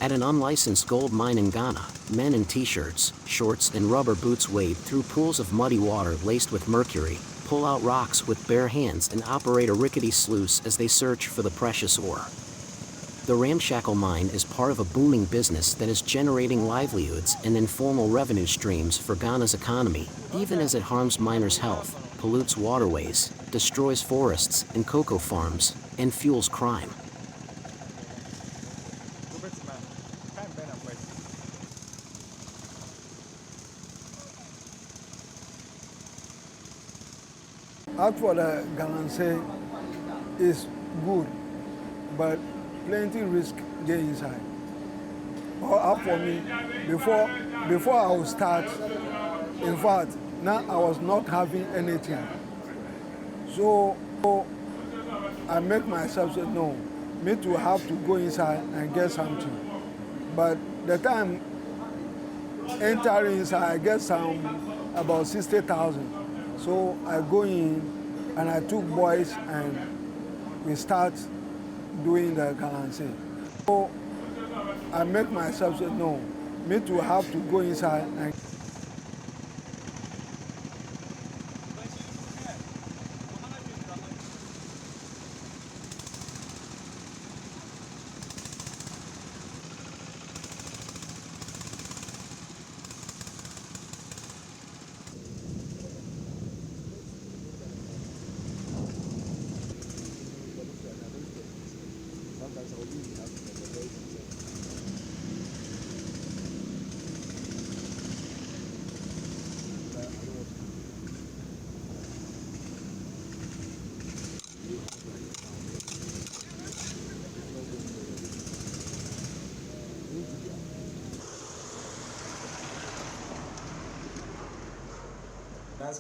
At an unlicensed gold mine in Ghana, men in t-shirts, shorts and rubber boots wade through pools of muddy water laced with mercury, pull out rocks with bare hands and operate a rickety sluice as they search for the precious ore. The ramshackle mine is part of a booming business that is generating livelihoods and informal revenue streams for Ghana's economy, even as it harms miners' health, pollutes waterways, destroys forests and cocoa farms, and fuels crime. Out for the Galamsey is good, but plenty risk there inside. Or up for me, before I would start, in fact, now I was not having anything. So I make myself say, no, me to have to go inside and get something. But the time entering inside, I get some about 60,000. So I go in and I took boys and we start doing the Galamsey. So I make myself say, no, me to have to go inside and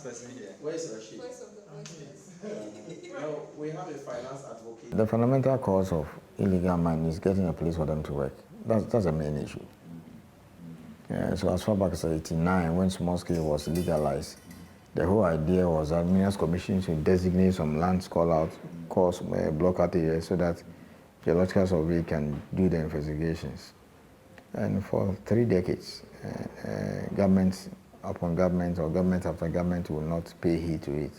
person here. Where is Rashid? No, we have a finance advocate. The fundamental cause of illegal mining is getting a place for them to work. That's the main issue. So as far back as 1989, when small scale was legalized, the whole idea was that Minerals Commission should designate some lands block out areas so that geological survey can do the investigations. And for 3 decades, government upon government or government after government will not pay heed to it.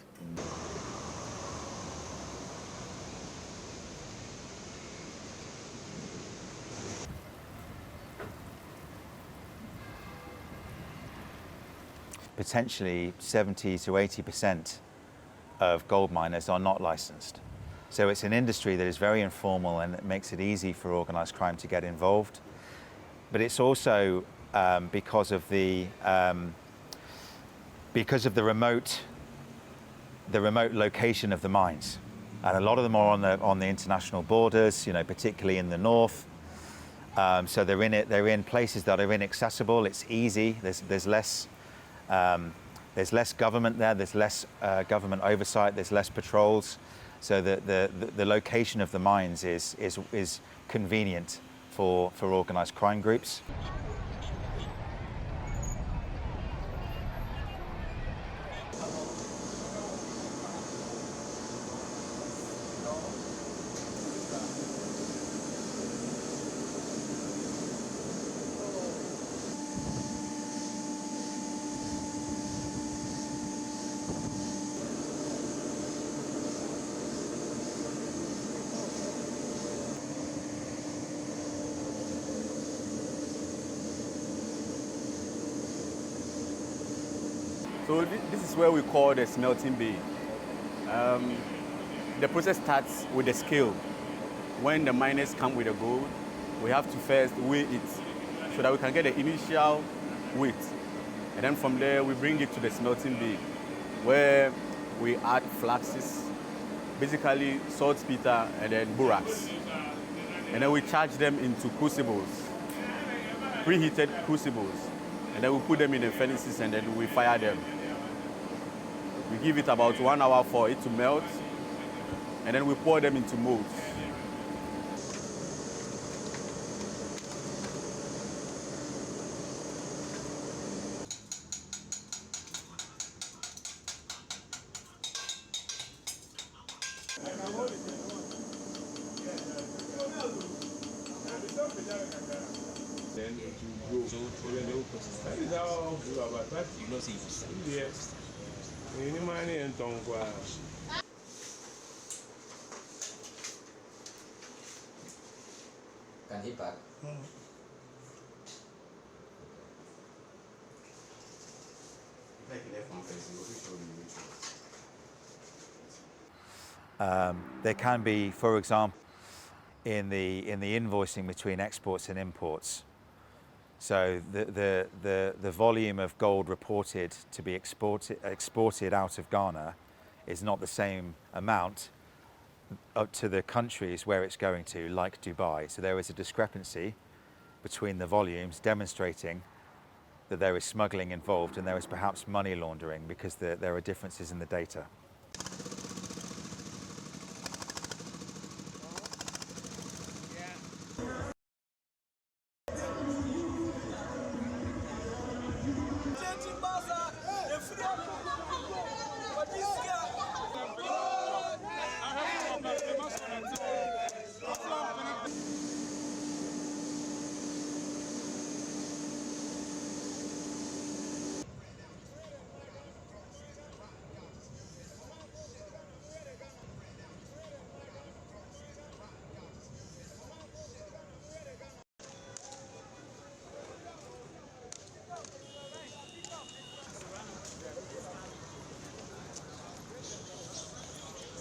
Potentially 70 to 80% of gold miners are not licensed. So it's an industry that is very informal and it makes it easy for organized crime to get involved. But it's also because of the remote location of the mines, and a lot of them are on the international borders, particularly in the north. So they're in places that are inaccessible. It's easy. There's less government there. There's less government oversight. There's less patrols. So the location of the mines is convenient for organized crime groups. So this is where we call the smelting bay. The process starts with the scale. When the miners come with the gold, we have to first weigh it so that we can get the initial weight. And then from there, we bring it to the smelting bay, where we add flaxes, basically saltpeter and then borax. And then we charge them into crucibles, preheated crucibles. And then we put them in the furnaces and then we fire them. We give it about 1 hour for it to melt, and then we pour them into molds. then it will grow. So then they will put it. That is how all grew about that. You know, see, yes. Any money and Tongwa. Can he pack? There can be, for example, in the invoicing between exports and imports. So the volume of gold reported to be exported out of Ghana is not the same amount up to the countries where it's going to, like Dubai. So there is a discrepancy between the volumes, demonstrating that there is smuggling involved and there is perhaps money laundering because there are differences in the data.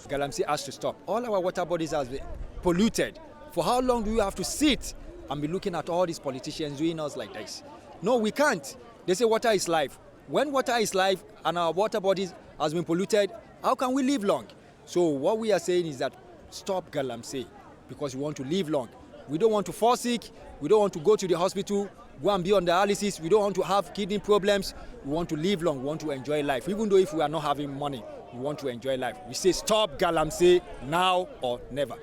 Galamsey has to stop. All our water bodies have been polluted. For how long do you have to sit and be looking at all these politicians doing us like this? No, we can't. They say water is life. When water is life and our water bodies has been polluted, how can we live long? So what we are saying is that stop Galamsey because we want to live long. We don't want to fall sick. We don't want to go to the hospital, go and be on dialysis. We don't want to have kidney problems. We want to live long. We want to enjoy life. Even though if we are not having money, we want to enjoy life. We say stop Galamsey now or never.